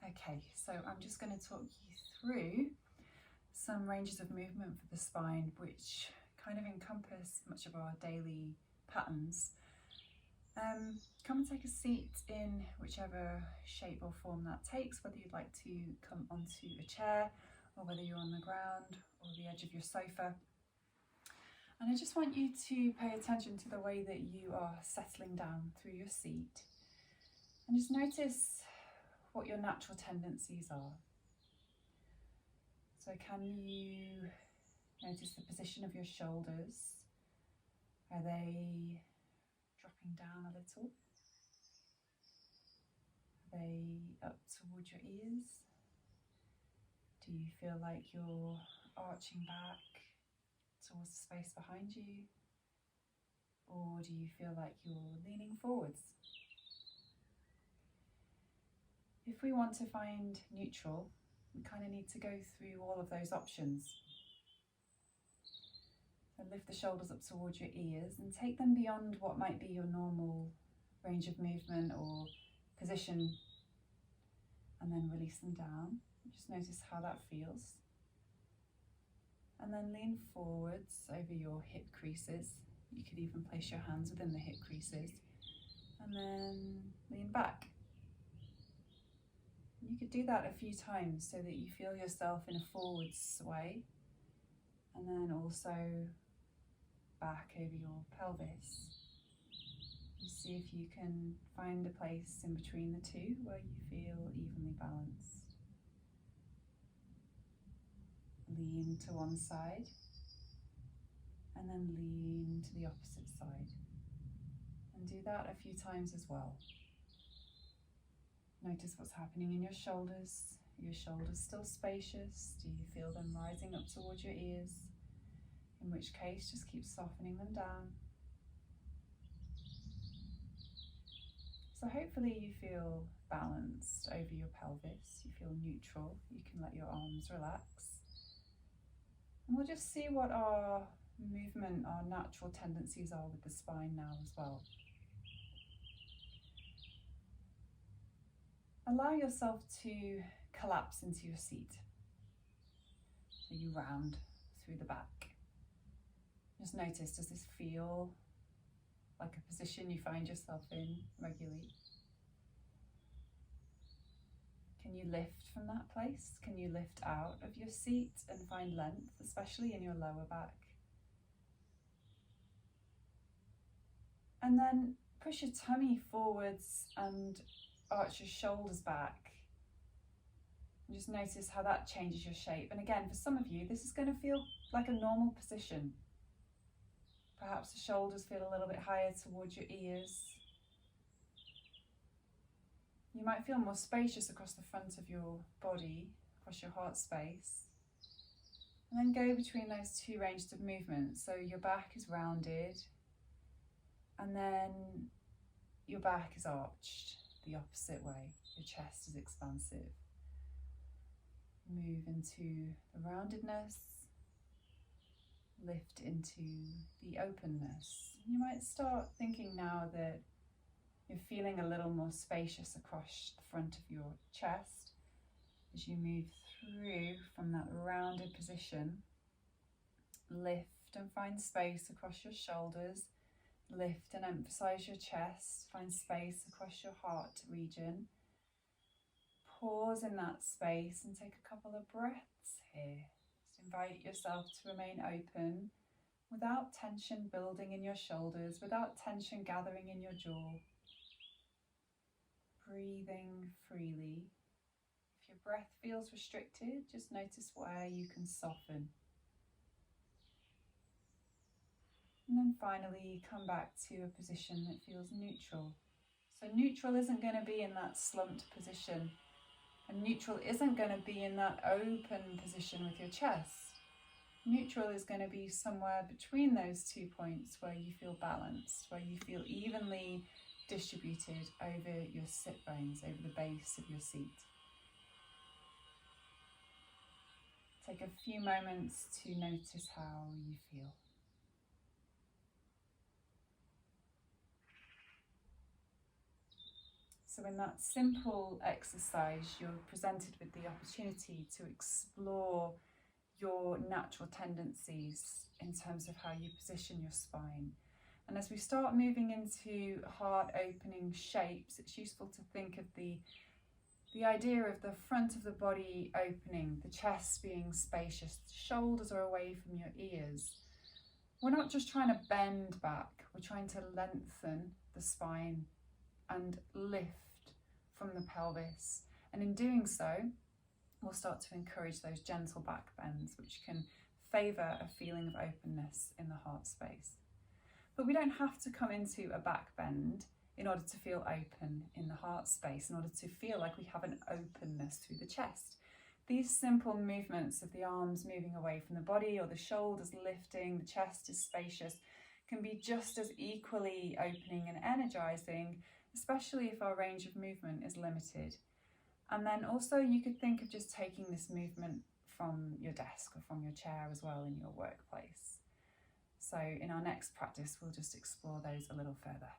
Okay, so I'm just going to talk you through some ranges of movement for the spine which kind of encompass much of our daily patterns. Come and take a seat in whichever shape or form that takes, whether you'd like to come onto a chair or whether you're on the ground or the edge of your sofa. And I just want you to pay attention to the way that you are settling down through your seat, and just notice what your natural tendencies are. So can you notice the position of your shoulders? Are they dropping down a little? Are they up towards your ears? Do you feel like you're arching back towards the space behind you? Or do you feel like you're leaning forwards? If we want to find neutral, we kind of need to go through all of those options. So lift the shoulders up towards your ears and take them beyond what might be your normal range of movement or position, and then release them down. Just notice how that feels. And then lean forwards over your hip creases. You could even place your hands within the hip creases, and then lean back. You could do that a few times so that you feel yourself in a forward sway, and then also back over your pelvis. You see if you can find a place in between the two where you feel evenly balanced. Lean to one side and then lean to the opposite side, and do that a few times as well. Notice what's happening in your shoulders. Are your shoulders still spacious? Do you feel them rising up towards your ears? In which case, just keep softening them down. So hopefully you feel balanced over your pelvis. You feel neutral. You can let your arms relax. And we'll just see what our movement, our natural tendencies are with the spine now as well. Allow yourself to collapse into your seat. So you round through the back. Just notice, does this feel like a position you find yourself in regularly? Can you lift from that place? Can you lift out of your seat and find length, especially in your lower back? And then push your tummy forwards and arch your shoulders back. And just notice how that changes your shape. And again, for some of you, this is going to feel like a normal position. Perhaps the shoulders feel a little bit higher towards your ears. You might feel more spacious across the front of your body, across your heart space. And then go between those two ranges of movement. So your back is rounded, and then your back is arched the opposite way. Your chest is expansive. Move into the roundedness. Lift into the openness. You might start thinking now that you're feeling a little more spacious across the front of your chest as you move through from that rounded position. Lift and find space across your shoulders. Lift and emphasize your chest. Find space across your heart region. Pause in that space and take a couple of breaths here. Invite yourself to remain open without tension building in your shoulders, without tension gathering in your jaw. Breathing freely. If your breath feels restricted, just notice where you can soften. And then finally, come back to a position that feels neutral. So neutral isn't going to be in that slumped position. And neutral isn't going to be in that open position with your chest. Neutral is going to be somewhere between those 2 points where you feel balanced, where you feel evenly distributed over your sit bones, over the base of your seat. Take a few moments to notice how you feel. So in that simple exercise, you're presented with the opportunity to explore your natural tendencies in terms of how you position your spine. And as we start moving into heart opening shapes, it's useful to think of the idea of the front of the body opening, the chest being spacious, the shoulders are away from your ears. We're not just trying to bend back, we're trying to lengthen the spine and lift from the pelvis. And in doing so, we'll start to encourage those gentle back bends, which can favour a feeling of openness in the heart space. But we don't have to come into a back bend in order to feel open in the heart space, in order to feel like we have an openness through the chest. These simple movements of the arms moving away from the body, or the shoulders lifting, the chest is spacious, can be just as equally opening and energizing, especially if our range of movement is limited. And then also you could think of just taking this movement from your desk or from your chair as well in your workplace. So in our next practice, we'll just explore those a little further.